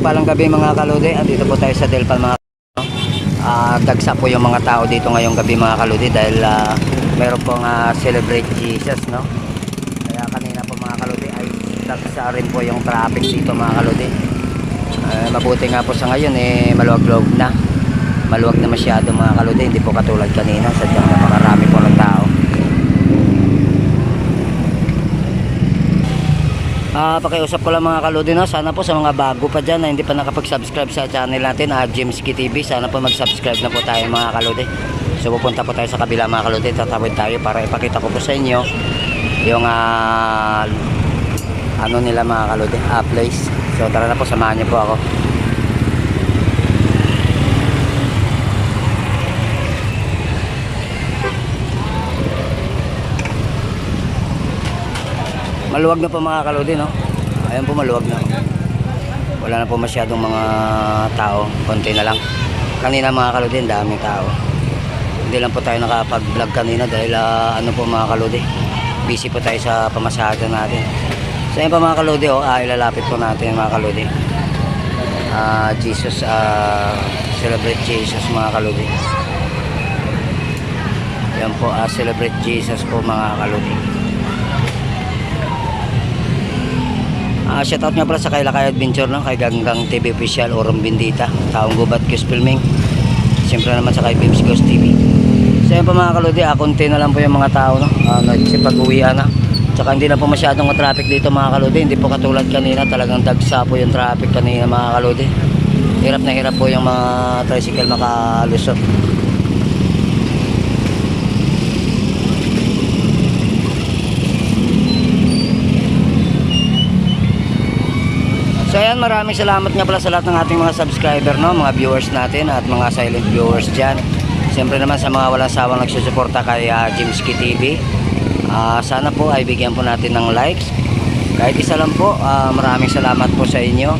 mapagpalang gabi mga kaludi. Dito po tayo sa Delpan mga kaludi. Dagsa po yung mga tao dito ngayong gabi mga kaludi dahil meron pong Celebrate Jesus, no? Kaya kanina po mga kaludi ay dagsa rin po yung traffic dito mga kaludi. Mabuti nga po sa ngayon maluwag-luwag na. Maluwag na masyado mga kaludi, hindi po katulad kanina, sadyang napakarami po ng tao. Pakiusap ko lang mga kaludi, no? Sana po sa mga bago pa dyan na hindi pa nakapag-subscribe sa channel natin, Jimski TV, sana po mag-subscribe na po tayo mga kaludi. So pupunta po tayo sa kabila mga kaludi, tatawid tayo para ipakita ko po sa inyo yung ano nila mga kaludi, place. So tara na po, samahan niyo po ako. Maluwag na po mga kaludi, no? Ayan po, maluwag na. Wala na po masyadong mga tao, konti na lang. Kanina mga kaludi, daming tao. Hindi lang po tayo nakapag-vlog kanina dahil ano po mga kaludi, busy po tayo sa pamasada natin. So ayan po mga kaludi, ilalapit po natin mga kaludi. Jesus, Celebrate Jesus mga kaludi. Ayan po, Celebrate Jesus po mga kaludi. Shoutout nga pala sa kay Lakay Adventure, no? Kay Ganggang TV Official, Orong Bindita, Taong Gubat Kios Filming, siyempre naman sa kay Bims Ghost TV. So yun po mga kaludi, konti na lang po yung mga tao, no? Nagsipag-uwian na. Tsaka hindi na po masyadong traffic dito mga kaludi, hindi po katulad kanina, talagang dagsa po yung traffic kanina mga kaludi. Hirap na hirap po yung mga tricycle makalusot. So ayan, maraming salamat nga pala sa lahat ng ating mga subscriber, no? Mga viewers natin at mga silent viewers dyan. Siyempre naman sa mga walang sawang nagsusuporta kay Jimski TV. Sana po ay bigyan po natin ng likes. Kahit isa lang po, maraming salamat po sa inyo.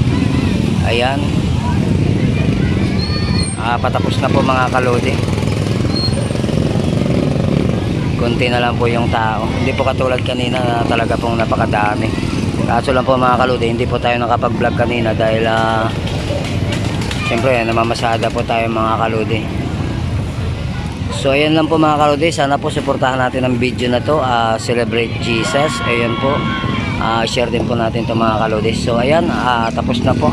Ayan. Patapos na po mga kaludi. Kunti na lang po yung tao. Hindi po katulad kanina na talaga pong napakadami. Kaso lang po mga kaludi, hindi po tayo nakapag-vlog kanina dahil siyempre namamasada po tayo mga kaludi. So ayan lang po mga kaludi, sana po suportahan natin ang video na to, Celebrate Jesus. Ayan po, share din po natin to mga kaludi. So ayan, tapos na po.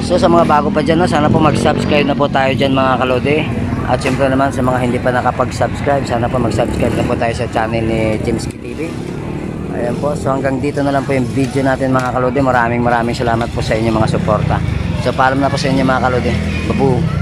So sa mga bago pa dyan, sana po mag-subscribe na po tayo dyan mga kaludi. At siyempre naman sa mga hindi pa nakapag-subscribe, sana po mag-subscribe na po tayo sa channel ni Jimski TV. Ayan po, so hanggang dito na lang po yung video natin mga kaludi. Maraming salamat po sa inyo mga suporta. So paalam na po sa inyo mga kaludi. Babu!